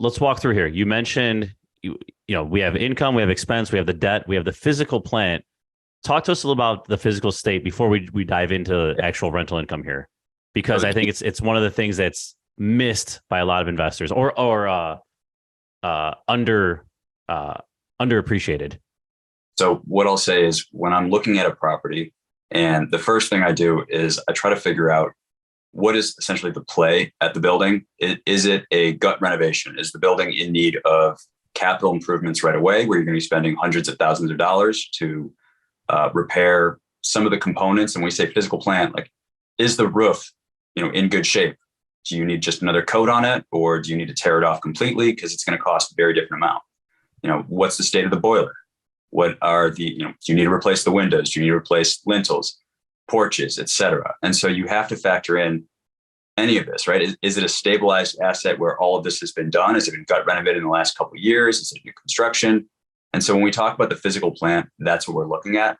let's walk through here. You mentioned, we have income, we have expense, we have the debt, we have the physical plant. Talk to us a little about the physical state before we dive into actual rental income here, because I think it's one of the things that's missed by a lot of investors or underappreciated. So what I'll say is when I'm looking at a property, and the first thing I do is I try to figure out what is essentially the play at the building. Is it a gut renovation? Is the building in need of capital improvements right away, where you're going to be spending hundreds of thousands of dollars to repair some of the components? And when we say physical plant, like, is the roof, in good shape? Do you need just another coat on it, or do you need to tear it off completely? Because it's going to cost a very different amount. What's the state of the boiler? What are the, do you need to replace the windows? Do you need to replace lintels, porches, et cetera? And so you have to factor in any of this, right? Is it a stabilized asset where all of this has been done? Has it been gut renovated in the last couple of years? Is it new construction? And so when we talk about the physical plant, that's what we're looking at.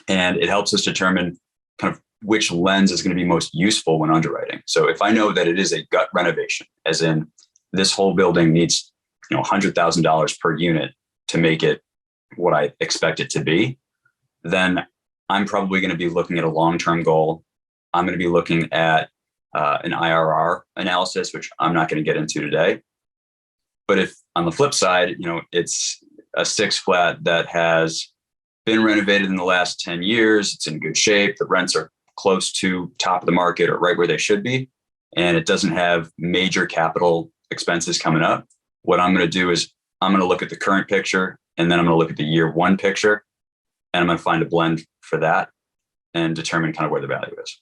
And it helps us determine kind of which lens is going to be most useful when underwriting. So if I know that it is a gut renovation, as in this whole building needs, $100,000 per unit to make it what I expect it to be, then I'm probably going to be looking at a long-term goal. I'm going to be looking at an IRR analysis, which I'm not going to get into today. But if on the flip side, it's a 6 flat that has been renovated in the last 10 years, it's in good shape, the rents are close to top of the market or right where they should be, and it doesn't have major capital expenses coming up, what I'm going to do is I'm going to look at the current picture, and then I'm going to look at the year one picture, and I'm going to find a blend for that and determine kind of where the value is.